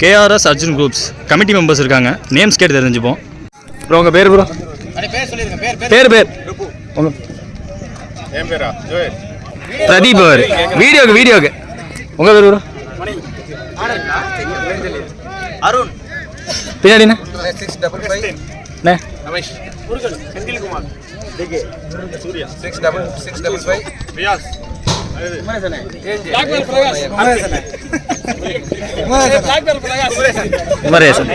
KRS Arjun groups committee members இருக்காங்க. Names கேட்டு தெரிஞ்சுப்போம். ப்ரோ உங்கள் பேர் ப்ரோ? பேர் உங்கள் என் பேரா? பிரதீப் அவர். வீடியோக்கு உங்கள் பேர் ப்ரோ? அருண். பின்னாடிண்ணே 655 ரமேஷ் செந்தில்குமார் டிகே சூர்யா 6655 வியாஸ் குமரேசன்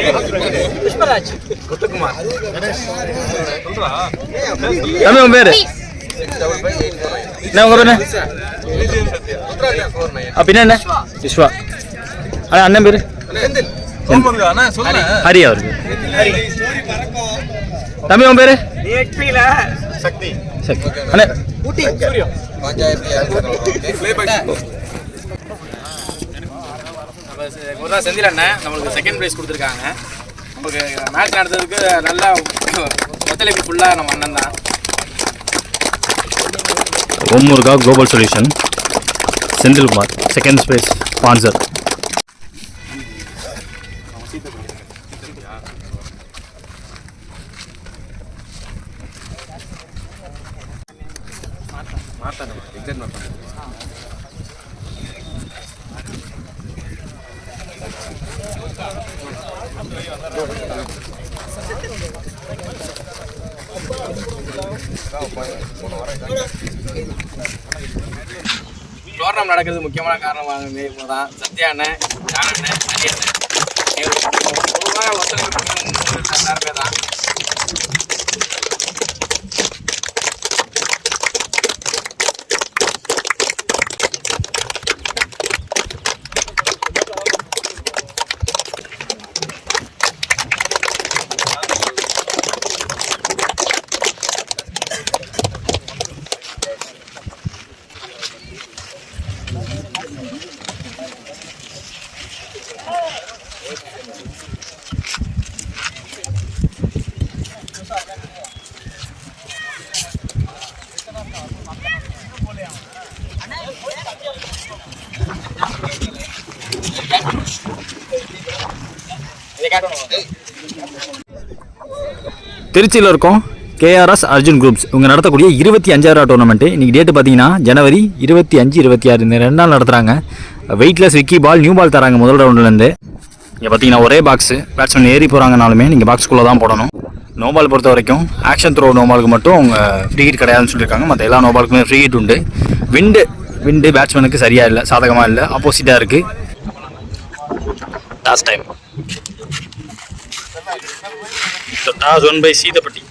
புஷ்பராஜ் குத்துக்குமார் தம்பி உன் பேர் என்ன? உங்க பேர் பின்ன விஸ்வா. அண்ணன் பேர் ஹரி அவருக்கு. தம்பி உன் பேரு? சக்தி. அண்ணே செந்தில் அண்ணன் நம்மளுக்கு செகண்ட் ப்ரைஸ் கொடுத்துருக்காங்க. நமக்கு மேட்ச் நடந்ததுக்கு நல்லா ஒத்துழைப்பு ஃபுல்லாக நம்ம அண்ணன் தான். Omuruga global solution Senthilkumar second prize sponsor. Tournament நடக்கிறது முக்கியமான காரணமாக தான் சத்யா அண்ணன், ஜான் அண்ணன், ஹரி அண்ணன் பொதுவாக ஒத்துழைப்பு எல்லாருமே தான். திருச்சியில் இருக்கும் KRS அர்ஜுன் குரூப்ஸ் இவங்க நடத்தக்கூடிய 25வது டோர்னமெண்ட்டு. இன்றைக்கி டேட்டு பார்த்தீங்கன்னா ஜனவரி 25, 26 இந்த 2 நாள் நடத்துகிறாங்க. வெயிட்லெஸ் விக்கி பால் நியூ பால் தராங்க முதல் ரவுண்ட்லேருந்து. இங்கே பார்த்தீங்கன்னா ஒரே பாக்ஸு. பேட்ஸ்மேன் ஏறி போகிறாங்கனாலுமே நீங்கள் பாக்ஸ்குள்ளே தான் போடணும். நோ பால் பொறுத்த வரைக்கும் ஆக்ஷன் த்ரோ நோ பாலுக்கு மட்டும் அவங்க ஃப்ரீ ஹிட் கிடையாதுன்னு சொல்லியிருக்காங்க. மற்ற எல்லா நோ பாலுக்குமே ஃப்ரீ ஹிட் உண்டு. விண்டு பேட்ஸ்மேனுக்கு சரியாக இல்லை, சாதகமாக இல்லை, ஆப்போசிட்டாக இருக்குது. Last time toss won by சீதப்பட்டி.